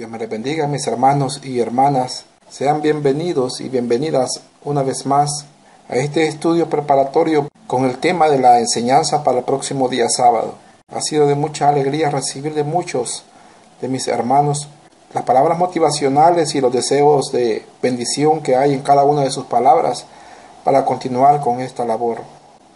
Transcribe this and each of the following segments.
Dios me les bendiga, mis hermanos y hermanas. Sean bienvenidos y bienvenidas una vez más a este estudio preparatorio con el tema de la enseñanza para el próximo día sábado. Ha sido de mucha alegría recibir de muchos de mis hermanos las palabras motivacionales y los deseos de bendición que hay en cada una de sus palabras para continuar con esta labor.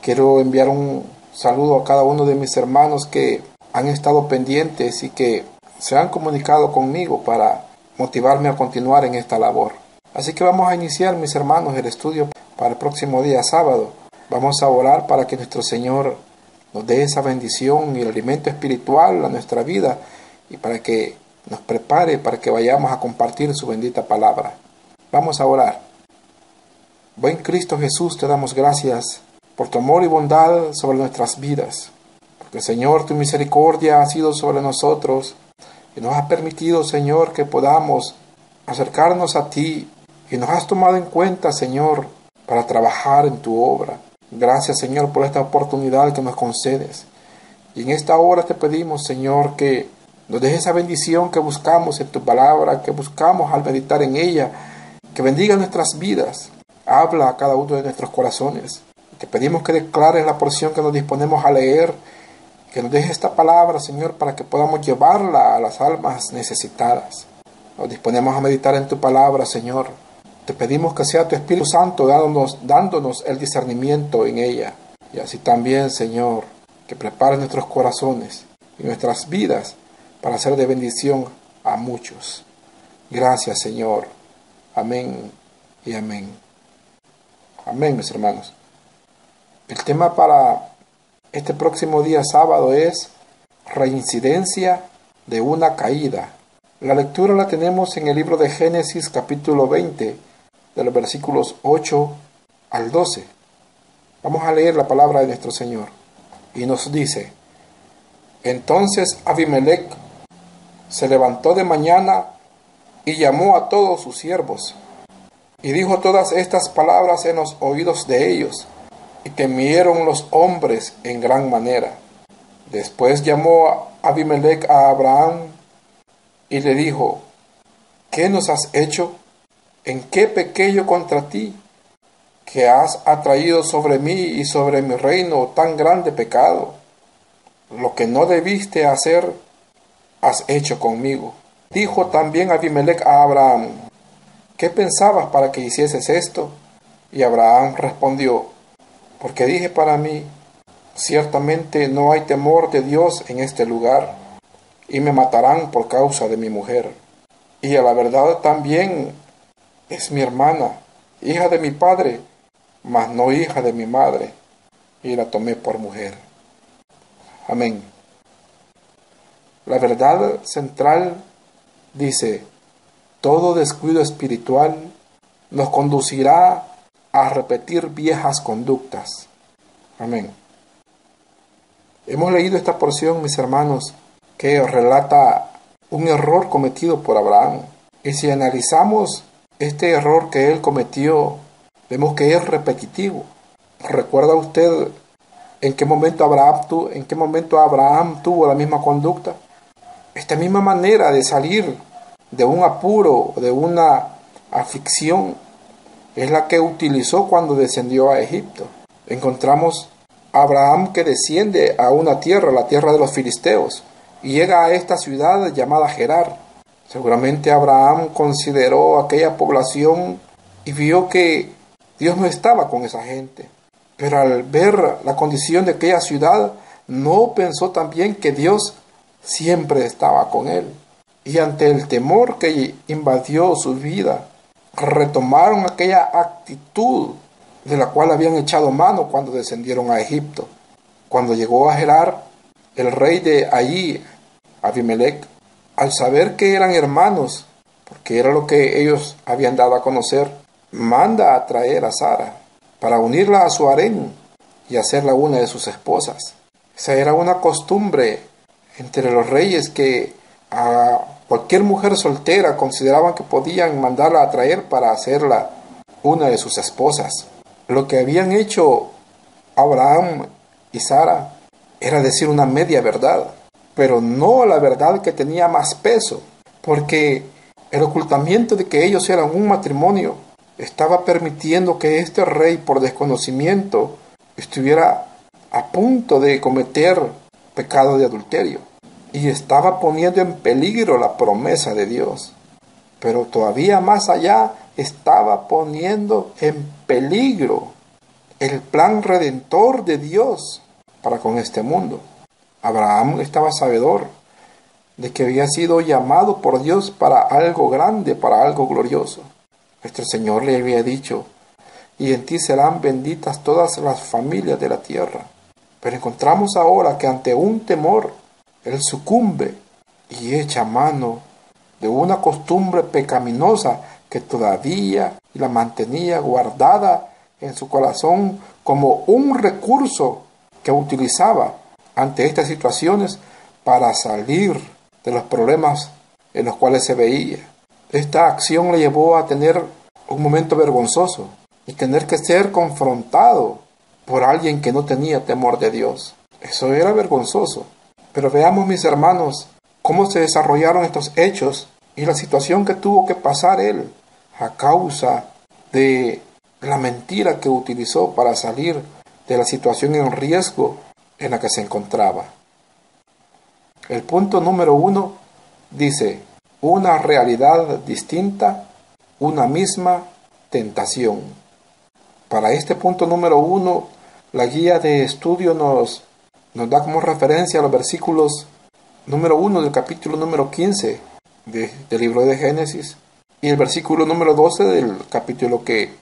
Quiero enviar un saludo a cada uno de mis hermanos que han estado pendientes y que se han comunicado conmigo para motivarme a continuar en esta labor. Así que vamos a iniciar, mis hermanos, el estudio para el próximo día sábado. Vamos a orar para que nuestro Señor nos dé esa bendición y el alimento espiritual a nuestra vida y para que nos prepare para que vayamos a compartir su bendita palabra. Vamos a orar. Buen Cristo Jesús, te damos gracias por tu amor y bondad sobre nuestras vidas. Porque, Señor, tu misericordia ha sido sobre nosotros y nos has permitido, Señor, que podamos acercarnos a ti y nos has tomado en cuenta, Señor, para trabajar en tu obra. Gracias, Señor, por esta oportunidad que nos concedes. Y en esta hora te pedimos, Señor, que nos dejes esa bendición que buscamos en tu palabra, que buscamos al meditar en ella, que bendiga nuestras vidas. Habla a cada uno de nuestros corazones. Te pedimos que declares la porción que nos disponemos a leer, que nos dejes esta palabra, Señor, para que podamos llevarla a las almas necesitadas. Nos disponemos a meditar en tu palabra, Señor. Te pedimos que sea tu Espíritu Santo dándonos el discernimiento en ella. Y así también, Señor, que prepare nuestros corazones y nuestras vidas para ser de bendición a muchos. Gracias, Señor. Amén y amén. Amén, mis hermanos. El tema para este próximo día sábado es reincidencia de una caída. La lectura la tenemos en el libro de Génesis capítulo 20, de los versículos 8 al 12. Vamos a leer la palabra de nuestro Señor. Y nos dice: Entonces Abimelech se levantó de mañana y llamó a todos sus siervos, y dijo todas estas palabras en los oídos de ellos, y temieron los hombres en gran manera. Después llamó Abimelech a Abraham y le dijo: ¿Qué nos has hecho? ¿En qué pequé yo contra ti, que has atraído sobre mí y sobre mi reino tan grande pecado? Lo que no debiste hacer, has hecho conmigo. Dijo también Abimelech a Abraham: ¿Qué pensabas para que hicieses esto? Y Abraham respondió: Porque dije para mí, ciertamente no hay temor de Dios en este lugar, y me matarán por causa de mi mujer. Y a la verdad también es mi hermana, hija de mi padre, mas no hija de mi madre, y la tomé por mujer. Amén. La verdad central dice: todo descuido espiritual nos conducirá a repetir viejas conductas. Amén. Hemos leído esta porción, mis hermanos, que relata un error cometido por Abraham. Y si analizamos este error que él cometió, vemos que es repetitivo. ¿Recuerda usted en qué momento Abraham tuvo la misma conducta? Esta misma manera de salir de un apuro, de una aflicción, es la que utilizó cuando descendió a Egipto. Encontramos a Abraham que desciende a una tierra, la tierra de los filisteos, y llega a esta ciudad llamada Gerar. Seguramente Abraham consideró aquella población y vio que Dios no estaba con esa gente. Pero al ver la condición de aquella ciudad, no pensó también que Dios siempre estaba con él. Y ante el temor que invadió su vida, retomaron aquella actitud de la cual habían echado mano cuando descendieron a Egipto. Cuando llegó a Gerar, el rey de allí, Abimelech, al saber que eran hermanos, porque era lo que ellos habían dado a conocer, manda a traer a Sara para unirla a su harén y hacerla una de sus esposas. Esa era una costumbre entre los reyes, que a cualquier mujer soltera consideraban que podían mandarla a traer para hacerla una de sus esposas. Lo que habían hecho Abraham y Sara era decir una media verdad, pero no la verdad que tenía más peso. porque el ocultamiento de que ellos eran un matrimonio estaba permitiendo que este rey, por desconocimiento, estuviera a punto de cometer pecado de adulterio y estaba poniendo en peligro la promesa de Dios. Pero todavía más allá, estaba poniendo en peligro el plan redentor de Dios para con este mundo. Abraham estaba sabedor de que había sido llamado por Dios para algo grande, para algo glorioso. Nuestro Señor le había dicho: y en ti serán benditas todas las familias de la tierra. Pero encontramos ahora que ante un temor, él sucumbe y echa mano de una costumbre pecaminosa que todavía la mantenía guardada en su corazón como un recurso que utilizaba ante estas situaciones para salir de los problemas en los cuales se veía. Esta acción le llevó a tener un momento vergonzoso y tener que ser confrontado por alguien que no tenía temor de Dios. Eso era vergonzoso. Pero veamos, mis hermanos, cómo se desarrollaron estos hechos y la situación que tuvo que pasar él a causa de la mentira que utilizó para salir de la situación en riesgo en la que se encontraba. El punto número 1 dice: una realidad distinta, una misma tentación. Para este punto número 1, la guía de estudio nos da como referencia los versículos número 1 del capítulo número 15 del libro de Génesis y el versículo número 12 del capítulo que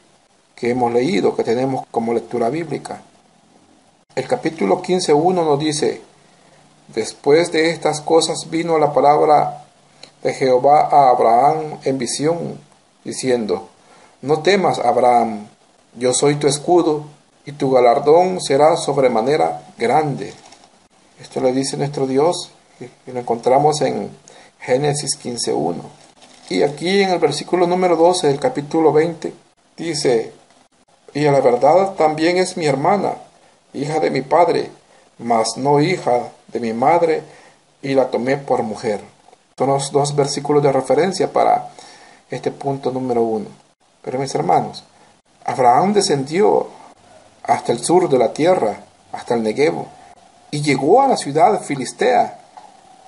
hemos leído, que tenemos como lectura bíblica. El capítulo 15:1 nos dice: después de estas cosas vino la palabra de Jehová a Abraham en visión, diciendo: no temas, Abraham, yo soy tu escudo, y tu galardón será sobremanera grande. Esto le dice nuestro Dios, y lo encontramos en Génesis 15:1. Y aquí en el versículo número 12 del capítulo 20, dice: y a la verdad también es mi hermana, hija de mi padre, mas no hija de mi madre, y la tomé por mujer. Son los dos versículos de referencia para este punto número 1. Pero mis hermanos, Abraham descendió hasta el sur de la tierra, hasta el Negev, y llegó a la ciudad filistea,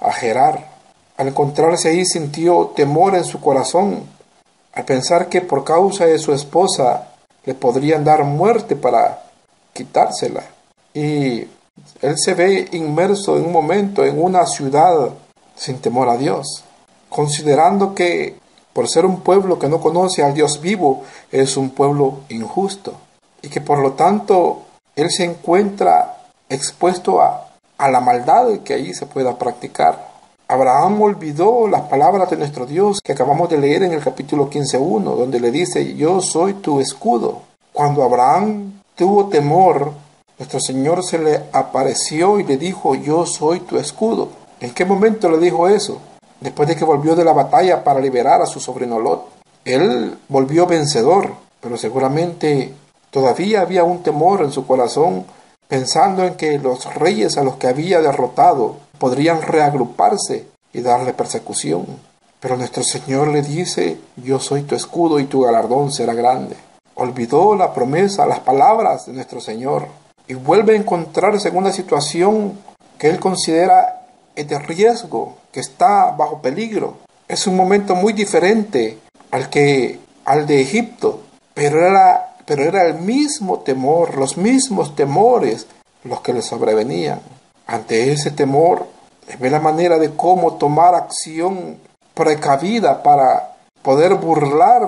a Gerar. Al encontrarse ahí sintió temor en su corazón, al pensar que por causa de su esposa le podrían dar muerte para quitársela. Y él se ve inmerso en un momento en una ciudad sin temor a Dios, considerando que por ser un pueblo que no conoce al Dios vivo, es un pueblo injusto, y que por lo tanto él se encuentra expuesto a la maldad que allí se pueda practicar. Abraham olvidó las palabras de nuestro Dios que acabamos de leer en el capítulo 15:1, donde le dice: yo soy tu escudo. Cuando Abraham tuvo temor, nuestro Señor se le apareció y le dijo: yo soy tu escudo. ¿En qué momento le dijo eso? Después de que volvió de la batalla para liberar a su sobrino Lot. Él volvió vencedor, pero seguramente todavía había un temor en su corazón, pensando en que los reyes a los que había derrotado podrían reagruparse y darle persecución. Pero nuestro Señor le dice: yo soy tu escudo y tu galardón será grande. Olvidó la promesa, las palabras de nuestro Señor, y vuelve a encontrarse en una situación que él considera de riesgo, que está bajo peligro. Es un momento muy diferente al de Egipto, pero era el mismo temor, los mismos temores los que le sobrevenían. Ante ese temor, ve la manera de cómo tomar acción precavida para poder burlar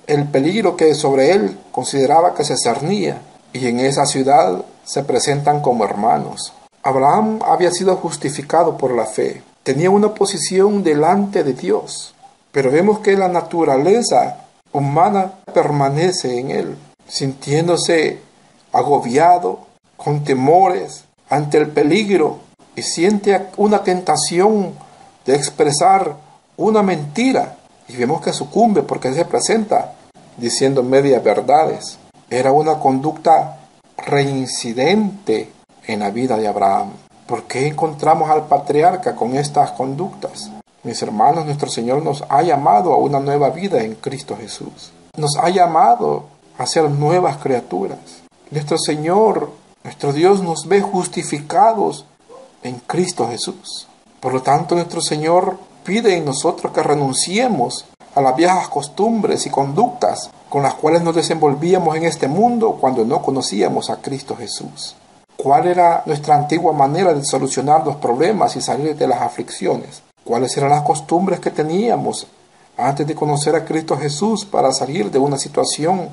el peligro que sobre él consideraba que se cernía, y en esa ciudad se presentan como hermanos. Abraham había sido justificado por la fe, tenía una posición delante de Dios, pero vemos que la naturaleza humana permanece en él, sintiéndose agobiado, con temores ante el peligro, y siente una tentación de expresar una mentira, y vemos que sucumbe porque se presenta diciendo medias verdades. Era una conducta reincidente en la vida de Abraham. ¿Por qué encontramos al patriarca con estas conductas? Mis hermanos, nuestro Señor nos ha llamado a una nueva vida en Cristo Jesús. Nos ha llamado a ser nuevas criaturas. Nuestro Señor, nuestro Dios nos ve justificados en Cristo Jesús. Por lo tanto, nuestro Señor pide en nosotros que renunciemos a las viejas costumbres y conductas con las cuales nos desenvolvíamos en este mundo cuando no conocíamos a Cristo Jesús. ¿Cuál era nuestra antigua manera de solucionar los problemas y salir de las aflicciones? ¿Cuáles eran las costumbres que teníamos antes de conocer a Cristo Jesús para salir de una situación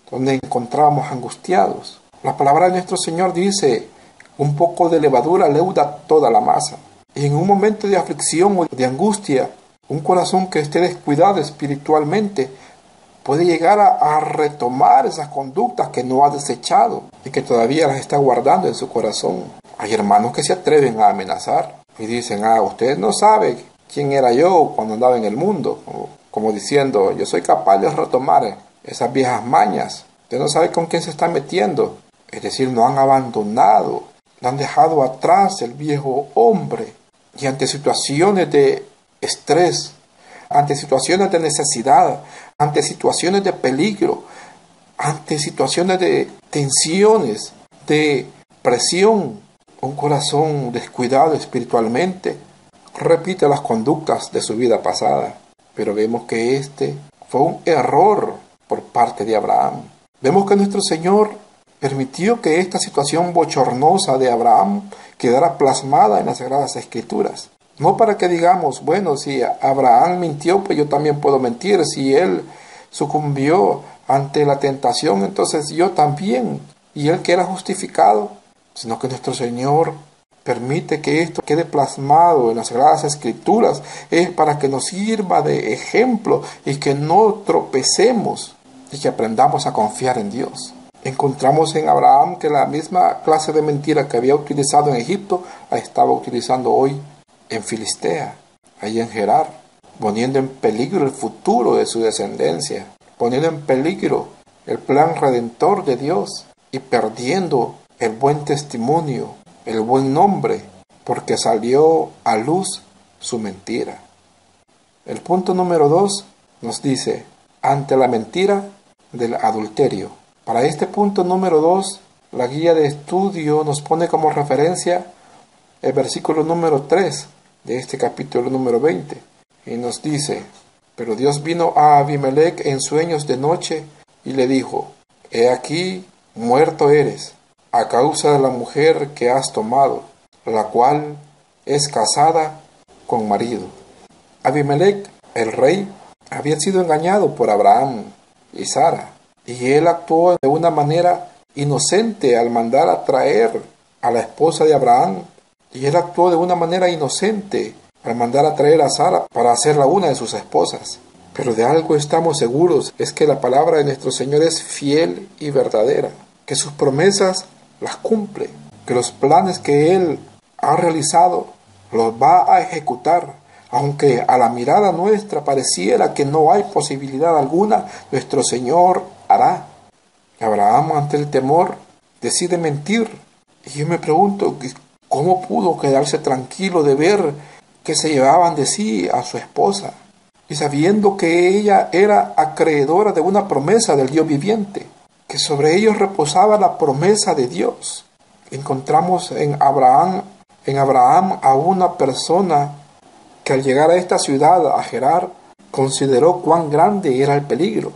donde encontrábamos angustiados? La palabra de nuestro Señor dice: un poco de levadura leuda toda la masa. Y en un momento de aflicción o de angustia, un corazón que esté descuidado espiritualmente puede llegar a retomar esas conductas que no ha desechado y que todavía las está guardando en su corazón. Hay hermanos que se atreven a amenazar y dicen: usted no sabe quién era yo cuando andaba en el mundo, como diciendo: yo soy capaz de retomar esas viejas mañas. Usted no sabe con quién se está metiendo. Es decir, no han abandonado, no han dejado atrás el viejo hombre. Y ante situaciones de estrés, ante situaciones de necesidad, ante situaciones de peligro, ante situaciones de tensiones, de presión, un corazón descuidado espiritualmente repite las conductas de su vida pasada. Pero vemos que este fue un error por parte de Abraham. Vemos que nuestro Señor permitió que esta situación bochornosa de Abraham quedara plasmada en las Sagradas Escrituras. No para que digamos: bueno, si Abraham mintió, pues yo también puedo mentir. Si él sucumbió ante la tentación, entonces yo también. Y él queda justificado. Sino que nuestro Señor permite que esto quede plasmado en las Sagradas Escrituras. Es para que nos sirva de ejemplo y que no tropecemos y que aprendamos a confiar en Dios. Encontramos en Abraham que la misma clase de mentira que había utilizado en Egipto la estaba utilizando hoy en Filistea, ahí en Gerar, poniendo en peligro el futuro de su descendencia, poniendo en peligro el plan redentor de Dios y perdiendo el buen testimonio, el buen nombre, porque salió a luz su mentira. El punto número 2 nos dice: ante la mentira del adulterio. Para este punto número 2, la guía de estudio nos pone como referencia el versículo número 3 de este capítulo número 20. Y nos dice: pero Dios vino a Abimelec en sueños de noche y le dijo: he aquí, muerto eres, a causa de la mujer que has tomado, la cual es casada con marido. Abimelec, el rey, había sido engañado por Abraham y Sara. Y él actuó de una manera inocente al mandar a traer a la esposa de Abraham. Y él actuó de una manera inocente al mandar a traer a Sara para hacerla una de sus esposas. Pero de algo estamos seguros, es que la palabra de nuestro Señor es fiel y verdadera, que sus promesas las cumple, que los planes que Él ha realizado los va a ejecutar. Aunque a la mirada nuestra pareciera que no hay posibilidad alguna, nuestro Señor hará. Abraham, ante el temor, decide mentir. Y yo me pregunto, ¿cómo pudo quedarse tranquilo de ver que se llevaban de sí a su esposa? Y sabiendo que ella era acreedora de una promesa del Dios viviente, que sobre ellos reposaba la promesa de Dios. Encontramos en Abraham a una persona que al llegar a esta ciudad, a Gerar, consideró cuán grande era el peligro,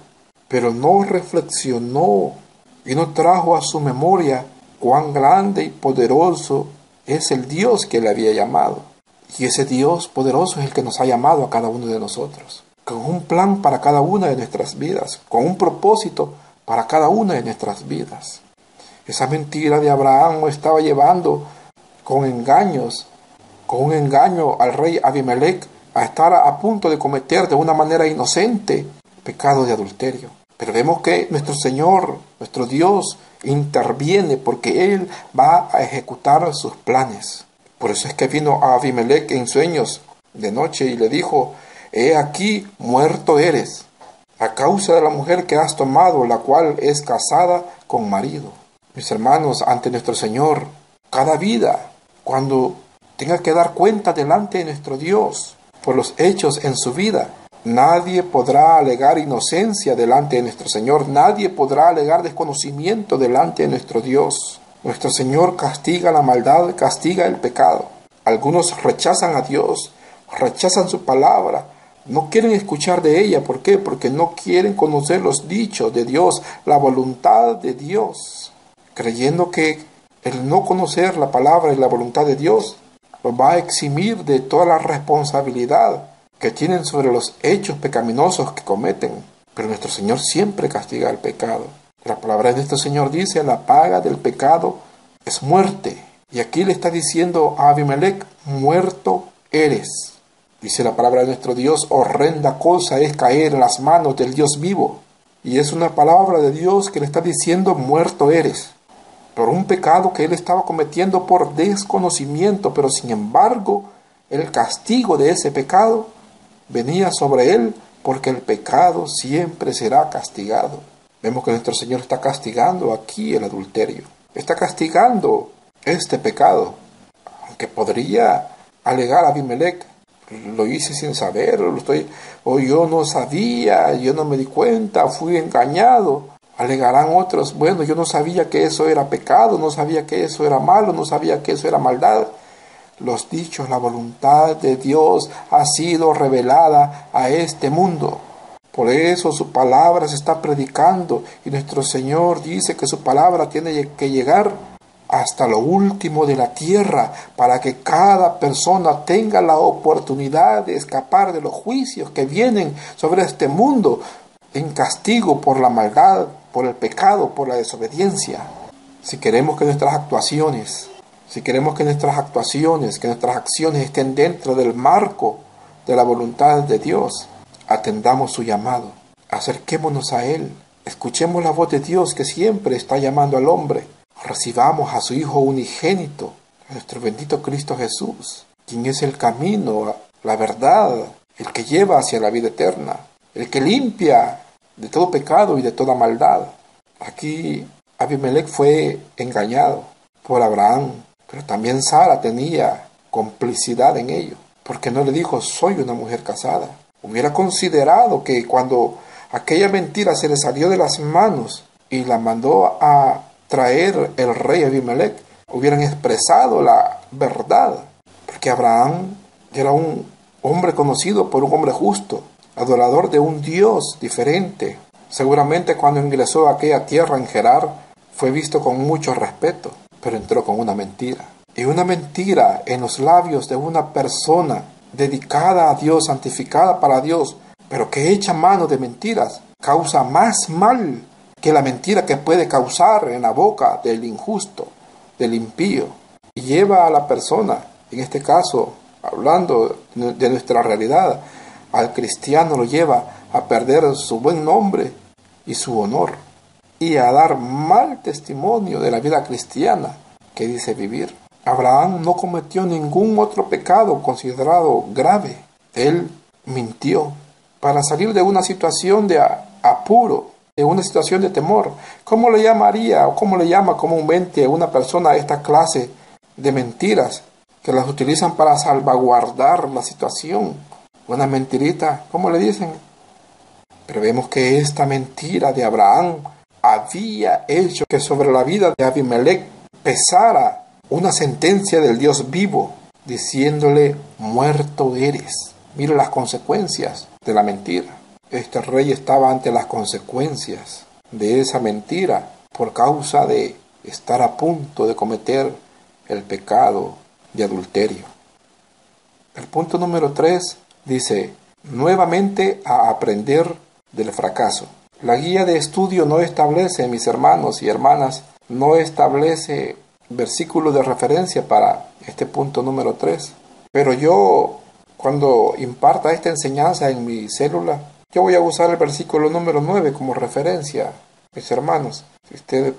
pero no reflexionó y no trajo a su memoria cuán grande y poderoso es el Dios que le había llamado. Y ese Dios poderoso es el que nos ha llamado a cada uno de nosotros, con un plan para cada una de nuestras vidas, con un propósito para cada una de nuestras vidas. Esa mentira de Abraham estaba llevando con un engaño al rey Abimelec a estar a punto de cometer de una manera inocente pecado de adulterio. Pero vemos que nuestro Señor, nuestro Dios, interviene porque Él va a ejecutar sus planes. Por eso es que vino a Abimelec en sueños de noche y le dijo: he aquí, muerto eres, a causa de la mujer que has tomado, la cual es casada con marido. Mis hermanos, ante nuestro Señor, cada vida, cuando tenga que dar cuenta delante de nuestro Dios, por los hechos en su vida. Nadie podrá alegar inocencia delante de nuestro Señor. Nadie podrá alegar desconocimiento delante de nuestro Dios. Nuestro Señor castiga la maldad, castiga el pecado. Algunos rechazan a Dios, rechazan su palabra, no quieren escuchar de ella. ¿Por qué? Porque no quieren conocer los dichos de Dios, la voluntad de Dios, creyendo que el no conocer la palabra y la voluntad de Dios los va a eximir de toda la responsabilidad que tienen sobre los hechos pecaminosos que cometen. Pero nuestro Señor siempre castiga el pecado. La palabra de nuestro Señor dice: la paga del pecado es muerte. Y aquí le está diciendo a Abimelech: muerto eres. Dice la palabra de nuestro Dios: horrenda cosa es caer en las manos del Dios vivo. Y es una palabra de Dios que le está diciendo: muerto eres, por un pecado que él estaba cometiendo por desconocimiento. Pero sin embargo, el castigo de ese pecado venía sobre él, porque el pecado siempre será castigado. Vemos que nuestro Señor está castigando aquí el adulterio. Está castigando este pecado. Aunque podría alegar a Abimelech: lo hice sin saber, o yo no sabía, yo no me di cuenta, fui engañado. Alegarán otros: bueno, yo no sabía que eso era pecado, no sabía que eso era malo, no sabía que eso era maldad. Los dichos, la voluntad de Dios ha sido revelada a este mundo. Por eso su palabra se está predicando, y nuestro Señor dice que su palabra tiene que llegar hasta lo último de la tierra, para que cada persona tenga la oportunidad de escapar de los juicios que vienen sobre este mundo en castigo por la maldad, por el pecado, por la desobediencia. Si queremos que nuestras actuaciones, que nuestras acciones estén dentro del marco de la voluntad de Dios, atendamos su llamado, acerquémonos a Él, escuchemos la voz de Dios que siempre está llamando al hombre. Recibamos a su Hijo unigénito, a nuestro bendito Cristo Jesús, quien es el camino, la verdad, el que lleva hacia la vida eterna, el que limpia de todo pecado y de toda maldad. Aquí Abimelech fue engañado por Abraham, pero también Sara tenía complicidad en ello, porque no le dijo: soy una mujer casada. Hubiera considerado que cuando aquella mentira se le salió de las manos y la mandó a traer el rey Abimelech, hubieran expresado la verdad, porque Abraham era un hombre conocido por un hombre justo, adorador de un Dios diferente. Seguramente cuando ingresó a aquella tierra en Gerar fue visto con mucho respeto, pero entró con una mentira. Y una mentira en los labios de una persona dedicada a Dios, santificada para Dios, pero que echa mano de mentiras, causa más mal que la mentira que puede causar en la boca del injusto, del impío, y lleva a la persona, en este caso, hablando de nuestra realidad, al cristiano lo lleva a perder su buen nombre y su honor, y a dar mal testimonio de la vida cristiana que dice vivir. Abraham no cometió ningún otro pecado considerado grave. Él mintió para salir de una situación de apuro, de una situación de temor. ¿Cómo le llamaría o cómo le llama comúnmente a una persona a esta clase de mentiras que las utilizan para salvaguardar la situación? Una mentirita, ¿cómo le dicen? Pero vemos que esta mentira de Abraham había hecho que sobre la vida de Abimelech pesara una sentencia del Dios vivo, diciéndole: muerto eres. Mira las consecuencias de la mentira. Este rey estaba ante las consecuencias de esa mentira por causa de estar a punto de cometer el pecado de adulterio. El punto número 3 dice: nuevamente a aprender del fracaso. La guía de estudio no establece, mis hermanos y hermanas, no establece versículo de referencia para este punto número 3. Pero yo, cuando imparta esta enseñanza en mi célula, yo voy a usar el versículo número 9 como referencia, mis hermanos. Si usted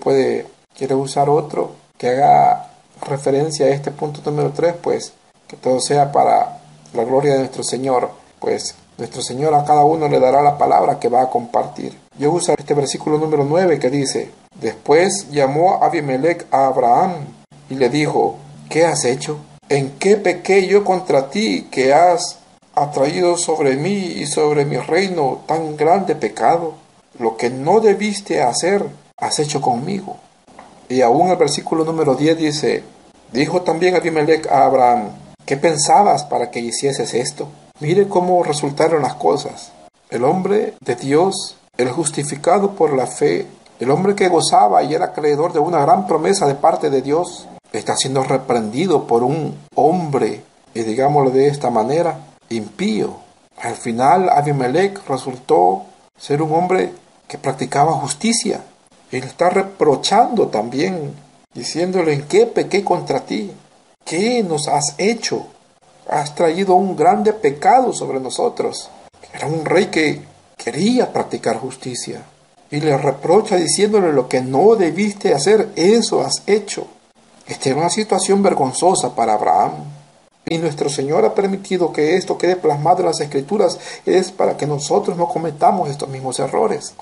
quiere usar otro que haga referencia a este punto número 3, pues que todo sea para la gloria de nuestro Señor. Pues nuestro Señor a cada uno le dará la palabra que va a compartir. Yo uso este versículo número 9 que dice: después llamó Abimelech a Abraham y le dijo: ¿qué has hecho? ¿En qué pequé yo contra ti que has ha traído sobre mí y sobre mi reino tan grande pecado. Lo que no debiste hacer, has hecho conmigo. Y aún el versículo número 10 dice, dijo también Abimelech a Abraham, ¿qué pensabas para que hicieses esto? Mire cómo resultaron las cosas. El hombre de Dios, el justificado por la fe, el hombre que gozaba y era acreedor de una gran promesa de parte de Dios, está siendo reprendido por un hombre, y digámoslo de esta manera, impío. Al final Abimelech resultó ser un hombre que practicaba justicia. Él está reprochando también, diciéndole, ¿en qué pequé contra ti? ¿Qué nos has hecho? Has traído un grande pecado sobre nosotros. Era un rey que quería practicar justicia. Y le reprocha diciéndole, lo que no debiste hacer, eso has hecho. Esta era una situación vergonzosa para Abraham. Y nuestro Señor ha permitido que esto quede plasmado en las Escrituras, es para que nosotros no cometamos estos mismos errores.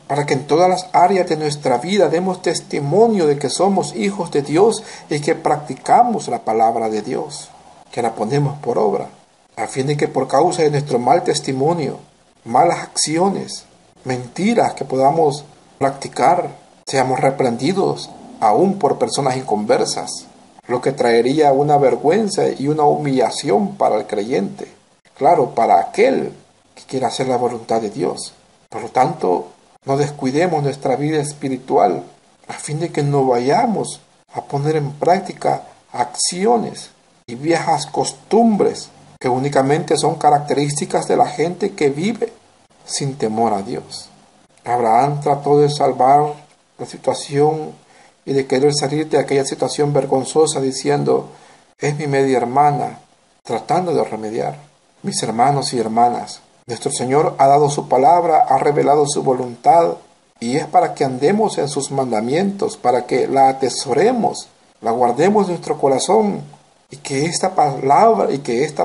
Para que en todas las áreas de nuestra vida demos testimonio de que somos hijos de Dios y que practicamos la palabra de Dios, que la ponemos por obra, a fin de que por causa de nuestro mal testimonio, malas acciones, mentiras que podamos practicar, seamos reprendidos aún por personas inconversas, lo que traería una vergüenza y una humillación para el creyente, claro, para aquel que quiera hacer la voluntad de Dios. Por lo tanto, no descuidemos nuestra vida espiritual a fin de que no vayamos a poner en práctica acciones y viejas costumbres que únicamente son características de la gente que vive sin temor a Dios. Abraham trató de salvar la situación y de querer salir de aquella situación vergonzosa diciendo, es mi media hermana, tratando de remediar. Mis hermanos y hermanas, nuestro Señor ha dado su palabra, ha revelado su voluntad, y es para que andemos en sus mandamientos, para que la atesoremos, la guardemos en nuestro corazón, y que esta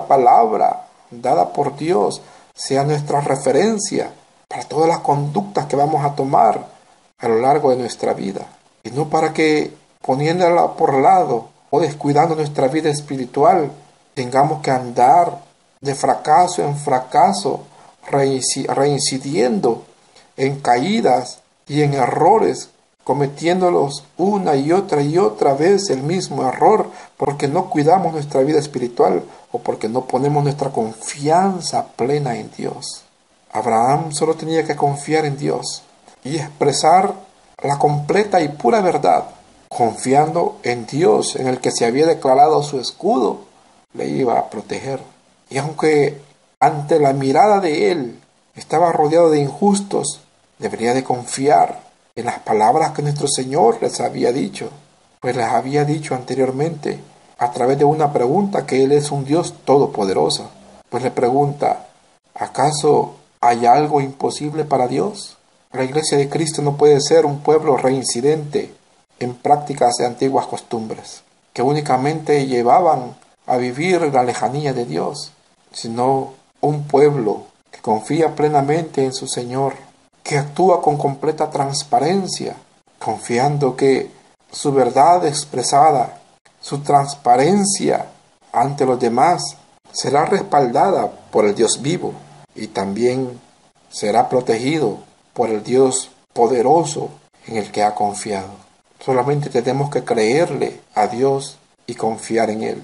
palabra dada por Dios sea nuestra referencia para todas las conductas que vamos a tomar a lo largo de nuestra vida. Y no para que, poniéndola por lado o descuidando nuestra vida espiritual, tengamos que andar de fracaso en fracaso, reincidiendo en caídas y en errores, cometiéndolos una y otra vez el mismo error, porque no cuidamos nuestra vida espiritual o porque no ponemos nuestra confianza plena en Dios. Abraham solo tenía que confiar en Dios y expresar la completa y pura verdad, confiando en Dios, en el que se había declarado su escudo, le iba a proteger. Y aunque ante la mirada de él estaba rodeado de injustos, debería de confiar en las palabras que nuestro Señor les había dicho, pues les había dicho anteriormente a través de una pregunta que Él es un Dios todopoderoso. Pues le pregunta, ¿acaso hay algo imposible para Dios? La Iglesia de Cristo no puede ser un pueblo reincidente en prácticas de antiguas costumbres, que únicamente llevaban a vivir en la lejanía de Dios, sino un pueblo que confía plenamente en su Señor, que actúa con completa transparencia, confiando que su verdad expresada, su transparencia ante los demás, será respaldada por el Dios vivo y también será protegido por el Dios poderoso en el que ha confiado. Solamente tenemos que creerle a Dios y confiar en Él.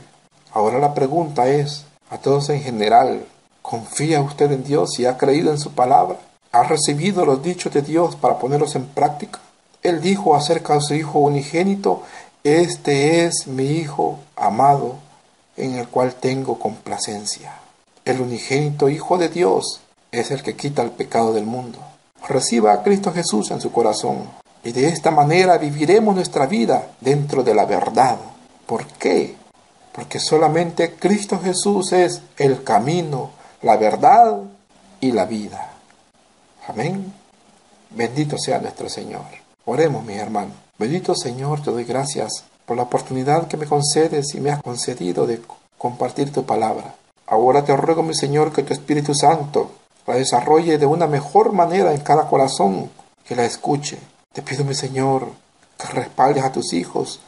Ahora la pregunta es, a todos en general, ¿confía usted en Dios y ha creído en su palabra? ¿Ha recibido los dichos de Dios para ponerlos en práctica? Él dijo acerca de su Hijo unigénito, este es mi Hijo amado, en el cual tengo complacencia. El unigénito Hijo de Dios es el que quita el pecado del mundo. Reciba a Cristo Jesús en su corazón y de esta manera viviremos nuestra vida dentro de la verdad. ¿Por qué? Porque solamente Cristo Jesús es el camino, la verdad y la vida. Amén. Bendito sea nuestro Señor. Oremos, mis hermanos. Bendito Señor, te doy gracias por la oportunidad que me concedes y me has concedido de compartir tu palabra. Ahora te ruego, mi Señor, que tu Espíritu Santo la desarrolle de una mejor manera en cada corazón que la escuche. Te pido, mi Señor, que respaldes a tus hijos,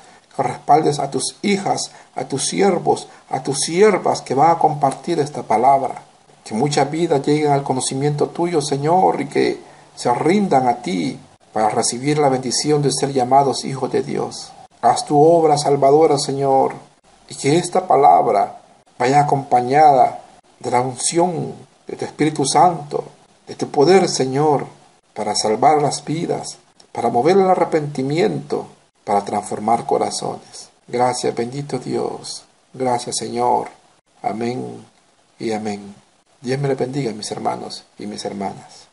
respaldes a tus hijas, a tus siervos, a tus siervas que van a compartir esta palabra. Que muchas vidas lleguen al conocimiento tuyo, Señor, y que se rindan a ti para recibir la bendición de ser llamados hijos de Dios. Haz tu obra salvadora, Señor, y que esta palabra vaya acompañada de la unción de tu Espíritu Santo, de tu poder, Señor, para salvar las vidas, para mover el arrepentimiento, para transformar corazones. Gracias, bendito Dios. Gracias, Señor. Amén y amén. Dios me le bendiga, mis hermanos y mis hermanas.